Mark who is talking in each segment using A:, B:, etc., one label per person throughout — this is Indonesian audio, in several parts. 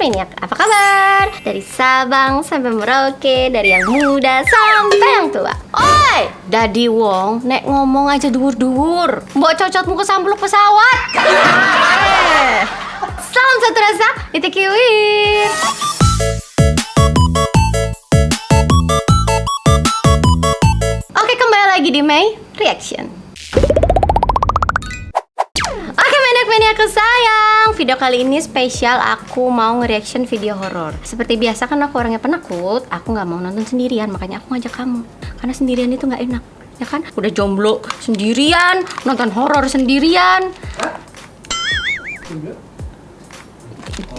A: Maniac, apa kabar? Dari Sabang sampai Merauke, dari yang muda sampai yang tua. Oi, Dadi Wong, nek ngomong aja duwur-duwur. Mbok cocotmu ke sampluk pesawat. Salam satu rasa, itu kiwir. Oke, kembali lagi di May Reaction. Oke, maniak-maniak sayang, video kali ini spesial, aku mau nge-reaction video horor. Seperti biasa kan aku orangnya penakut, aku nggak mau nonton sendirian, makanya aku ngajak kamu. Karena sendirian itu nggak enak, ya kan? Udah jomblo sendirian, nonton horor sendirian.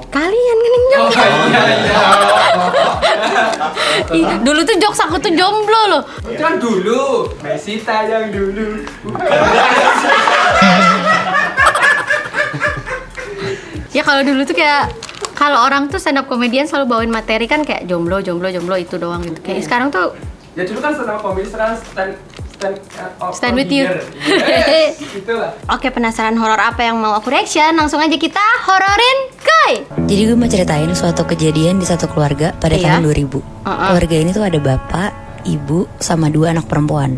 A: Kalian kan yang jomblo. Dulu tuh jokes aku tuh jomblo loh.
B: Kan dulu, Mesita yang dulu.
A: Ya kalau dulu tuh kayak kalau orang tuh stand up comedian selalu bawain materi kan kayak jomblo itu doang gitu. Kayak sekarang tuh
B: Ya dulu kan stand up comedy, sekarang stand
A: with you.
B: Itulah.
A: Oke, penasaran horor apa yang mau aku reaction? Langsung aja kita hororin, kuy.
C: Jadi gue mau ceritain suatu kejadian di satu keluarga pada
A: Iya.
C: tahun 2000. Keluarga ini tuh ada bapak, ibu, sama 2 anak perempuan.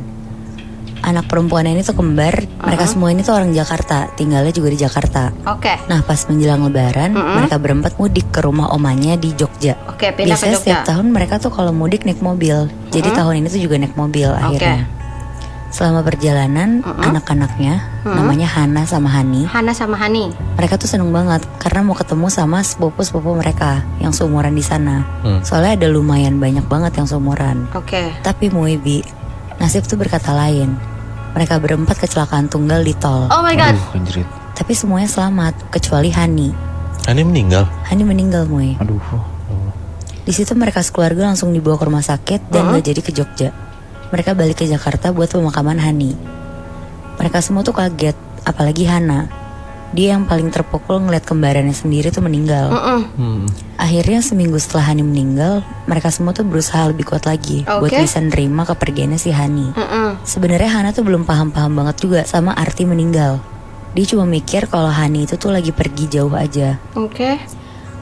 C: Anak perempuannya ini tuh kembar. Mereka semua ini tuh orang Jakarta, tinggalnya juga di Jakarta.
A: Oke.
C: Nah pas menjelang lebaran, mereka berempat mudik ke rumah omanya di Jogja.
A: Oke, pindah ke
C: Biasanya
A: Jogja.
C: setiap tahun mereka tuh kalau mudik naik mobil. Jadi tahun ini tuh juga naik mobil akhirnya. Selama perjalanan, anak-anaknya, namanya Hana sama Hani,
A: Hana sama Hani.
C: mereka tuh seneng banget karena mau ketemu sama sepupu-sepupu mereka yang seumuran di sana. Soalnya ada lumayan banyak banget yang seumuran.
A: Oke.
C: Tapi Muibi, nasib tuh berkata lain. Mereka berempat kecelakaan tunggal di tol.
A: Oh my god.
D: Anjrit.
C: Tapi semuanya selamat kecuali Hani.
D: Hani meninggal.
C: Hani meninggal, Mui.
D: Aduh.
C: Di situ mereka sekeluarga langsung dibawa ke rumah sakit dan gak jadi ke Jogja. Mereka balik ke Jakarta buat pemakaman Hani. Mereka semua tuh kaget, apalagi Hana. Dia yang paling terpukul ngeliat kembarannya sendiri tuh meninggal. Akhirnya seminggu setelah Hani meninggal, mereka semua tuh berusaha lebih kuat lagi buat
A: Oke.
C: bisa nerima kepergiannya si Hani. Sebenarnya Hana tuh belum paham-paham banget juga sama arti meninggal. Dia cuma mikir kalau Hani itu tuh lagi pergi jauh aja.
A: Oke.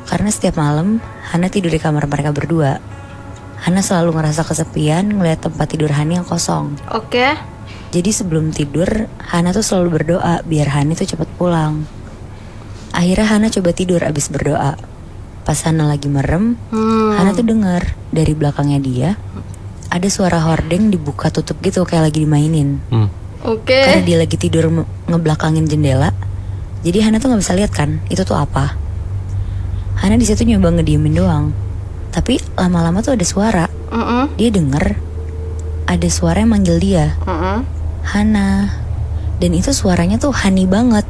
C: Karena setiap malam Hana tidur di kamar mereka berdua. Hana selalu ngerasa kesepian ngeliat tempat tidur Hani yang kosong.
A: Oke.
C: Jadi sebelum tidur, Hana tuh selalu berdoa biar Hani tuh cepet pulang. Akhirnya Hana coba tidur abis berdoa. Pas Hana lagi merem, Hana tuh dengar dari belakangnya dia ada suara hordeng dibuka tutup gitu kayak lagi dimainin.
A: Oke.
C: Karena dia lagi tidur ngebelakangin jendela, jadi Hana tuh nggak bisa lihat kan itu tuh apa. Hana di situ nyoba ngediemin doang, tapi lama-lama tuh ada suara. Dia denger ada suara yang manggil dia, Hana. Dan itu suaranya tuh Hani banget.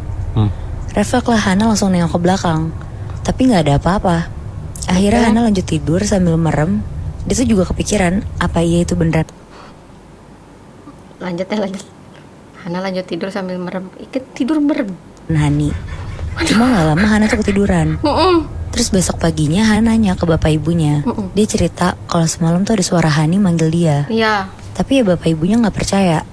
C: Refleks lah Hana langsung nengok ke belakang, tapi nggak ada apa-apa. Akhirnya Hana lanjut tidur sambil merem. Dia tuh juga kepikiran apa iya itu beneran
A: Lanjut. Hana lanjut tidur sambil merem. Ikut tidur merem.
C: Hani. Cuma gak lama Hana tuh ketiduran. Terus besok paginya Hana nanya ke bapak ibunya. Dia cerita kalau semalam tuh ada suara Hani manggil dia.
A: Iya.
C: Tapi ya bapak ibunya gak percaya.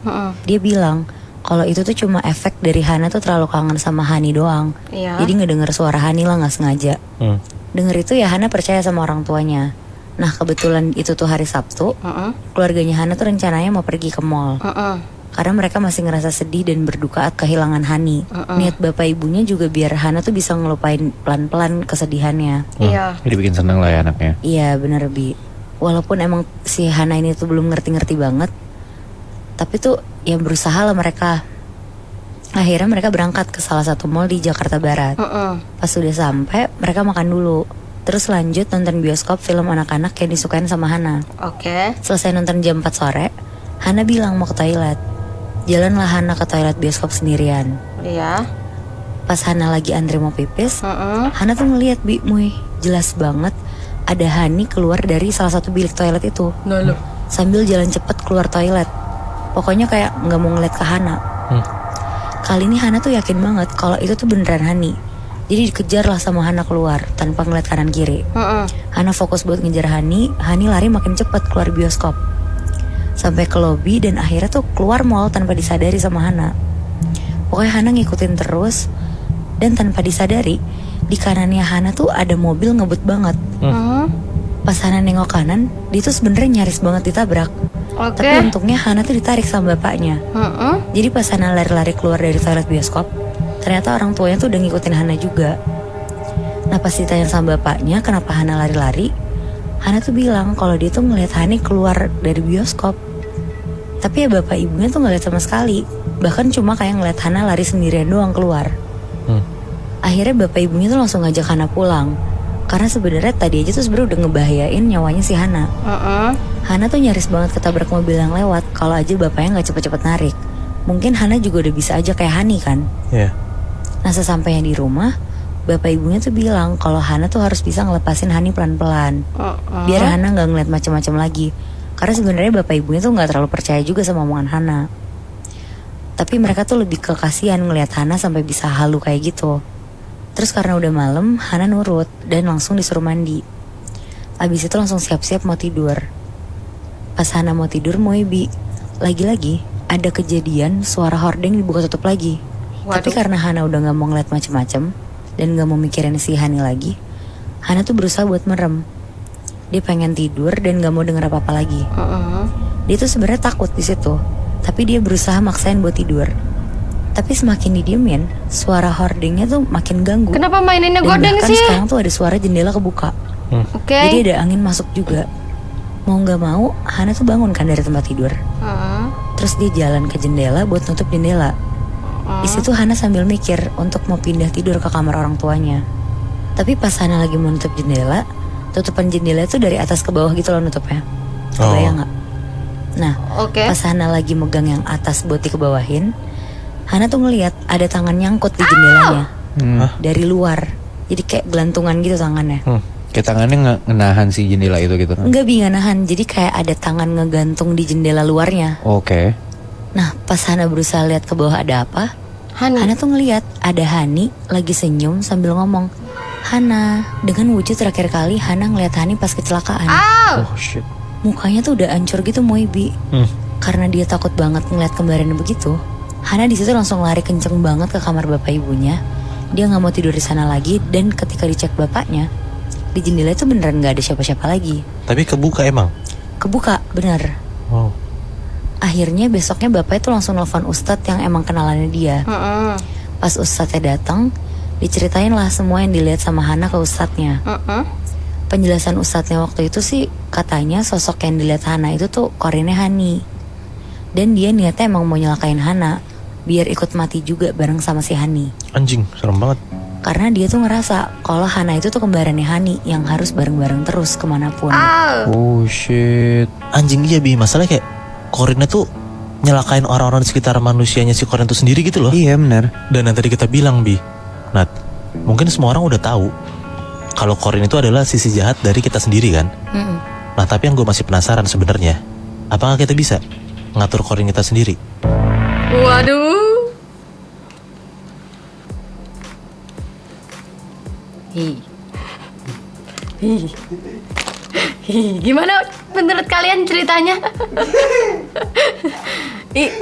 C: Dia bilang kalau itu tuh cuma efek dari Hana tuh terlalu kangen sama Hani doang.
A: Iya.
C: Jadi ngedenger suara Hani lah gak sengaja. Denger itu ya Hana percaya sama orang tuanya. Nah kebetulan itu tuh hari Sabtu. Keluarganya Hana tuh rencananya mau pergi ke mall. Karena mereka masih ngerasa sedih dan berduka kehilangan Hani. Niat bapak ibunya juga biar Hana tuh bisa ngelupain pelan-pelan kesedihannya.
A: Iya.
D: Jadi bikin seneng lah ya anaknya.
C: Iya bener Bi. Walaupun emang si Hana ini tuh belum ngerti-ngerti banget, tapi tuh yang berusaha lah mereka. Akhirnya mereka berangkat ke salah satu mall di Jakarta Barat. Pas udah sampai, mereka makan dulu. Terus lanjut nonton bioskop film anak-anak yang disukain sama Hana.
A: Oke.
C: Selesai nonton jam 4 sore, Hana bilang mau ke toilet. Jalanlah Hana ke toilet bioskop sendirian.
A: Iya.
C: Pas Hana lagi antri mau pipis, Hana tuh ngeliat Bi Mui, jelas banget ada Hani keluar dari salah satu bilik toilet itu. Sambil jalan cepet keluar toilet. Pokoknya kayak nggak mau ngeliat ke Hana. Kali ini Hana tuh yakin banget kalau itu tuh beneran Hani. Jadi dikejar lah sama Hana keluar tanpa ngeliat kanan kiri. Hana fokus buat ngejar Hani lari makin cepet keluar bioskop. Sampai ke lobi dan akhirnya tuh keluar mall tanpa disadari sama Hana. Pokoknya Hana ngikutin terus. Dan tanpa disadari di kanannya Hana tuh ada mobil ngebut banget. Pas Hana nengok kanan, dia tuh sebenarnya nyaris banget ditabrak. Tapi untungnya Hana tuh ditarik sama bapaknya. Jadi pas Hana lari-lari keluar dari toilet bioskop, ternyata orang tuanya tuh udah ngikutin Hana juga. Nah pas ditanya sama bapaknya kenapa Hana lari-lari, Hana tuh bilang kalau dia tuh ngeliat Hani keluar dari bioskop. Tapi ya bapak ibunya tuh ngeliat sama sekali. Bahkan cuma kayak ngeliat Hana lari sendirian doang keluar. Akhirnya bapak ibunya tuh langsung ngajak Hana pulang. Karena sebenarnya tadi aja tuh sebenarnya udah ngebahayain nyawanya si Hana. Hana tuh nyaris banget ketabrak mobil yang lewat. Kalau aja bapaknya gak cepet-cepet narik. Mungkin Hana juga udah bisa aja kayak Hani kan. Nah sesampainya di rumah, bapak ibunya tuh bilang kalau Hana tuh harus bisa ngelepasin Hani pelan-pelan. Biar Hana gak ngeliat macam-macam lagi. Karena sebenarnya bapak ibunya tuh gak terlalu percaya juga sama omongan Hana. Tapi mereka tuh lebih ke kasihan ngeliat Hana sampai bisa halu kayak gitu. Terus karena udah malam, Hana nurut dan langsung disuruh mandi. Abis itu langsung siap-siap mau tidur. Pas Hana mau tidur, Moebi, lagi-lagi ada kejadian suara hordeng dibuka tutup lagi. Tapi karena Hana udah gak mau ngeliat macem-macem dan gak mau mikirin si Hani lagi, Hana tuh berusaha buat merem. Dia pengen tidur dan gak mau denger apa-apa lagi. Dia tuh sebenarnya takut di situ, tapi dia berusaha maksain buat tidur. Tapi semakin didiemin, suara hordengnya tuh makin ganggu.
A: Kenapa maininnya
C: dan
A: gordeng
C: bahkan
A: sih?
C: sekarang tuh ada suara jendela kebuka. Jadi ada angin masuk juga. Mau gak mau, Hana tuh bangun kan dari tempat tidur. Terus dia jalan ke jendela buat nutup jendela. Di situ Hana sambil mikir untuk mau pindah tidur ke kamar orang tuanya. Tapi pas Hana lagi mau nutup jendela, tutupan jendela tuh dari atas ke bawah gitu loh nutupnya. Kebayang gak? Nah, pas Hana lagi megang yang atas buat dikebawahin, Hana tuh ngeliat ada tangan nyangkut di jendelanya dari luar. Jadi kayak gelantungan gitu tangannya.
D: Kayak tangannya ngenahan si jendela itu gitu.
C: Enggak nahan, jadi kayak ada tangan ngegantung di jendela luarnya. Nah pas Hana berusaha lihat ke bawah ada apa, Hana tuh ngeliat ada Hani lagi senyum sambil ngomong Hana. Dengan wujud terakhir kali Hana ngeliat Hani pas kecelakaan.
D: Shit.
C: Mukanya tuh udah hancur gitu Moebi. Karena dia takut banget ngeliat kembarannya begitu, Hana di situ langsung lari kenceng banget ke kamar bapak ibunya. Dia nggak mau tidur di sana lagi dan ketika dicek bapaknya, di jendela itu beneran nggak ada siapa-siapa lagi.
D: Tapi kebuka emang?
C: Kebuka, bener. Akhirnya besoknya bapak itu langsung nelfon Ustadz yang emang kenalannya dia. Pas Ustadznya datang, diceritain lah semua yang dilihat sama Hana ke Ustadznya. Penjelasan Ustadznya waktu itu sih katanya sosok yang dilihat Hana itu tuh korinnya Hani. Dan dia niatnya emang mau nyelakain Hana biar ikut mati juga bareng sama si Hani.
D: Anjing, serem banget.
C: Karena dia tuh ngerasa kalau Hana itu tuh kembarannya Hani yang harus bareng-bareng terus kemanapun.
D: Oh shit. Anjing iya Bi, masalahnya kayak Corinne tuh nyelakain orang-orang di sekitar manusianya si Corinne tuh sendiri gitu loh.
E: Iya benar.
D: Dan yang tadi kita bilang Bi, Nat, mungkin semua orang udah tahu kalau Corinne itu adalah sisi jahat dari kita sendiri kan. Nah tapi yang gue masih penasaran sebenarnya, apakah kita bisa ngatur Corinne kita sendiri?
A: Waduh. Gimana menurut kalian ceritanya?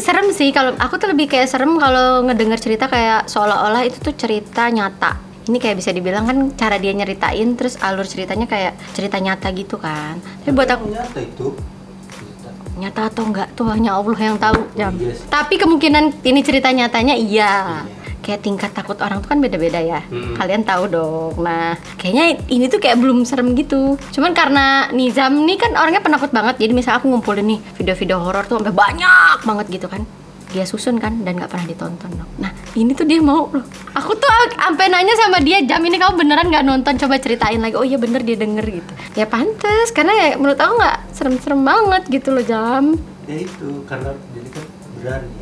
A: Serem sih, kalau aku tuh lebih kayak serem kalau ngedenger cerita kayak seolah-olah itu tuh cerita nyata. Ini kayak bisa dibilang kan cara dia nyeritain terus alur ceritanya kayak cerita nyata gitu kan. Tapi buat aku
E: Nyata itu.
A: nyata atau enggak tuh hanya Allah yang tahu, Jam. Tapi kemungkinan ini cerita nyatanya iya. Kayak tingkat takut orang tuh kan beda-beda ya. Kalian tahu dong. Nah, kayaknya ini tuh kayak belum serem gitu. Cuman karena Nizam nih kan orangnya penakut banget. Jadi misalnya aku ngumpulin nih video-video horor tuh sampai banyak banget gitu kan. Dia susun kan dan nggak pernah ditonton dong. Nah, ini tuh dia mau loh. Aku tuh sampai nanya sama dia, Jam ini kamu beneran nggak nonton? Coba ceritain lagi. Oh iya bener, dia denger gitu. Ya pantes, karena ya menurut aku nggak serem-serem banget gitu loh, Jam.
E: Ya itu karena jadi kan berani.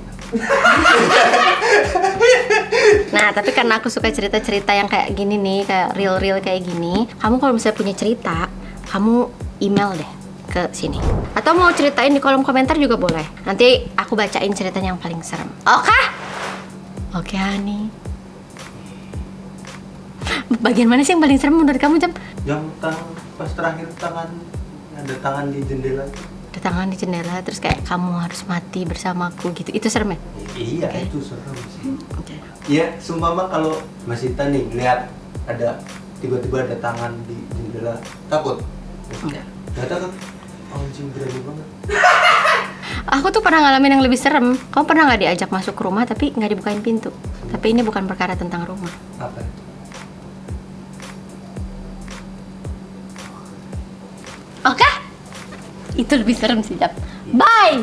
A: Nah, tapi karena aku suka cerita-cerita yang kayak gini nih, kayak real-real kayak gini, kamu kalau misalnya punya cerita, kamu email deh ke sini. Atau mau ceritain di kolom komentar juga boleh. Nanti aku bacain ceritanya yang paling serem. Oke? Oke, Hani. Bagian mana sih yang paling serem menurut kamu, Jam?
E: Yang pas terakhir ada tangan di jendela itu.
A: Ada tangan di jendela, terus kayak kamu harus mati bersamaku gitu. Itu serem ya?
E: Iya, itu serem sih. Iya, sumpah mah kalau Mas Ita nih lihat ada tiba-tiba ada tangan di jendela, takut?
A: Enggak.
E: Gak takut? Anjing berani banget.
A: Aku tuh pernah ngalamin yang lebih serem. Kamu pernah nggak diajak masuk ke rumah tapi nggak dibukain pintu? Tapi ini bukan perkara tentang rumah.
E: Apa?
A: Oke? Itu lebih serem sih, Jap. Bye!